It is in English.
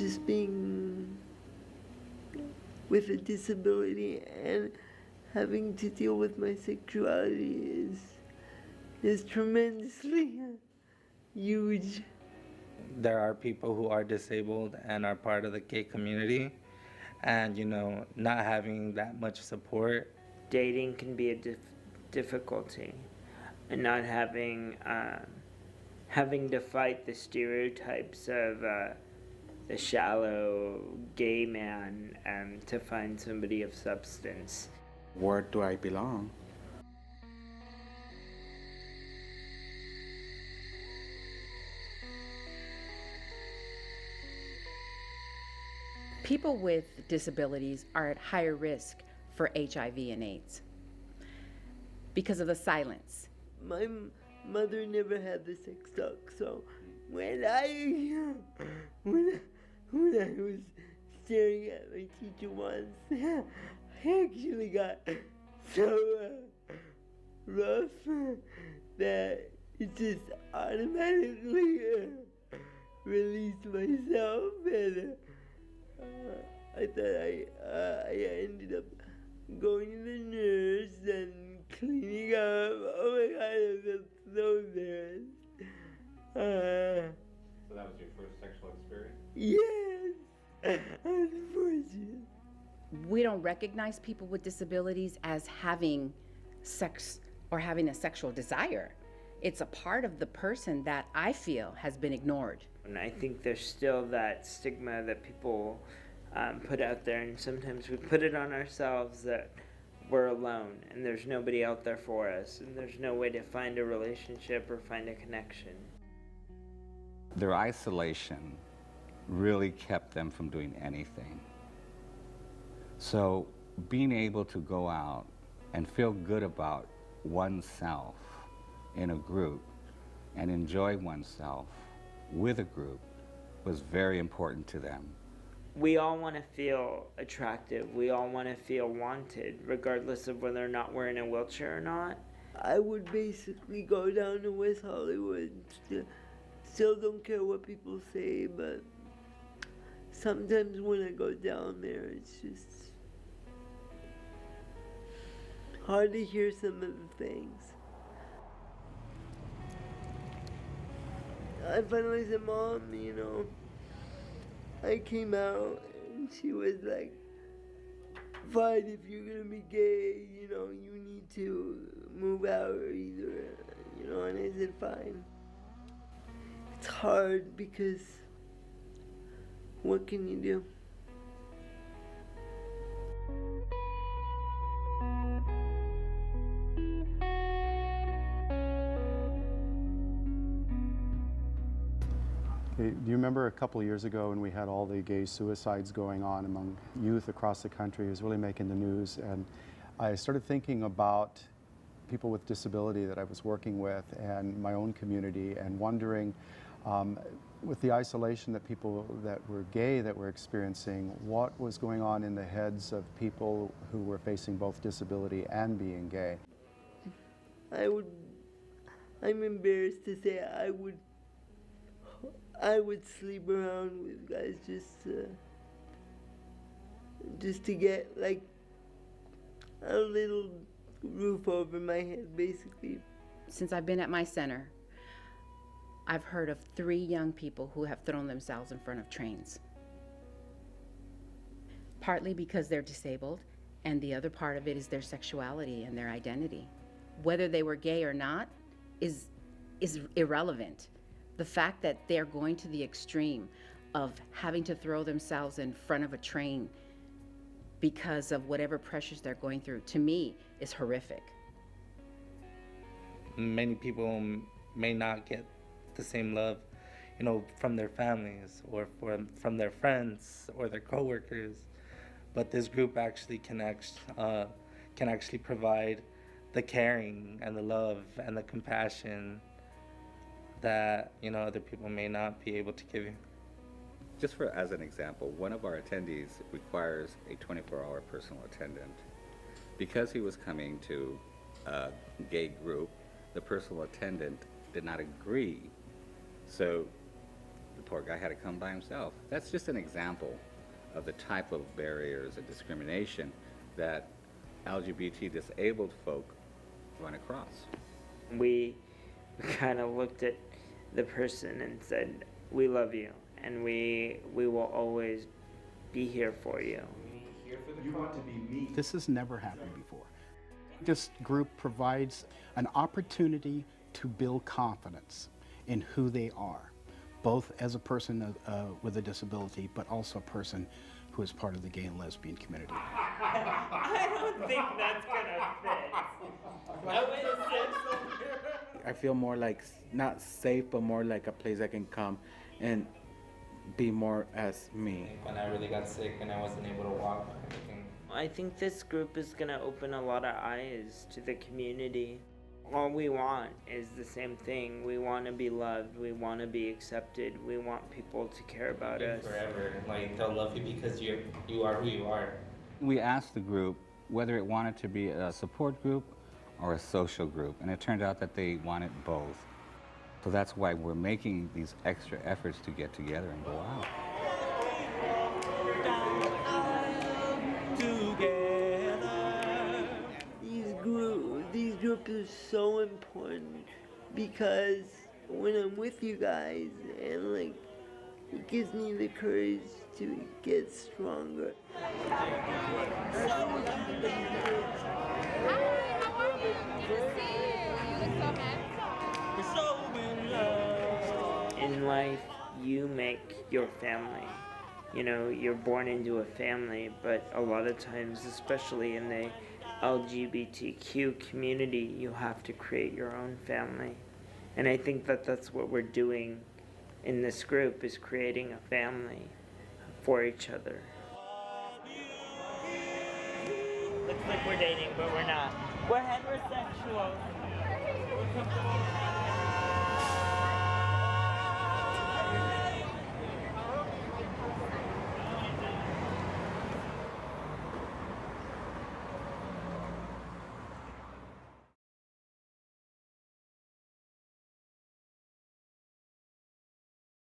just being with a disability and having to deal with my sexuality is tremendously huge. There are people who are disabled and are part of the gay community, and not having that much support. Dating can be a difficulty, and not having to fight the stereotypes of the shallow gay man to find somebody of substance. Where do I belong? People with disabilities are at higher risk for HIV and AIDS because of the silence. My mother never had the sex talk, so when I was staring at my teacher once, I actually got so rough that it just automatically released myself, and I thought I ended up going to the nurse and cleaning up. Oh my God, I felt so embarrassed. So that was your first sexual experience? Yes, unfortunately. We don't recognize people with disabilities as having sex or having a sexual desire. It's a part of the person that I feel has been ignored. And I think there's still that stigma that people put out there, and sometimes we put it on ourselves that we're alone and there's nobody out there for us, and there's no way to find a relationship or find a connection. Their isolation really kept them from doing anything. So being able to go out and feel good about oneself in a group and enjoy oneself with a group was very important to them. We all want to feel attractive. We all want to feel wanted, regardless of whether or not we're in a wheelchair or not. I would basically go down to West Hollywood. Still don't care what people say, but sometimes when I go down there, it's just hard to hear some of the things. I finally said, Mom, I came out, and she was like, fine, if you're gonna be gay, you need to move out or either, and I said, fine. It's hard because what can you do? Okay, do you remember a couple of years ago when we had all the gay suicides going on among youth across the country? It was really making the news, and I started thinking about people with disability that I was working with and my own community, and wondering, with the isolation that people that were gay that were experiencing, what was going on in the heads of people who were facing both disability and being gay? I'm embarrassed to say I would sleep around with guys just to get like a little roof over my head, basically. Since I've been at my center, I've heard of 3 young people who have thrown themselves in front of trains. Partly because they're disabled, and the other part of it is their sexuality and their identity. Whether they were gay or not is irrelevant. The fact that they're going to the extreme of having to throw themselves in front of a train because of whatever pressures they're going through, to me, is horrific. Many people may not get the same love, from their families or from their friends or their coworkers, but this group actually can actually provide the caring and the love and the compassion that other people may not be able to give you. Just as an example, one of our attendees requires a 24-hour personal attendant. Because he was coming to a gay group, the personal attendant did not agree. So the poor guy had to come by himself. That's just an example of the type of barriers and discrimination that LGBT disabled folk run across. We kind of looked at the person and said, we love you, and we will always be here for you. This has never happened before. This group provides an opportunity to build confidence in who they are, both as a person with a disability, but also a person who is part of the gay and lesbian community. I don't think that's gonna fit. I feel more like, not safe, but more like a place I can come and be more as me. When I really got sick and I wasn't able to walk, everything. I think this group is gonna open a lot of eyes to the community. All we want is the same thing. We want to be loved. We want to be accepted. We want people to care about us. Forever, like they'll love you because you are who you are. We asked the group whether it wanted to be a support group or a social group, and it turned out that they wanted both. So that's why we're making these extra efforts to get together and go out. These groups are so important because when I'm with you guys, and like, it gives me the courage to get stronger. In life, you make your family. You know, you're born into a family, but a lot of times, especially in the LGBTQ community, you have to create your own family. And I think that that's what we're doing in this group, is creating a family for each other. Looks like we're dating, but we're not. We're heterosexual.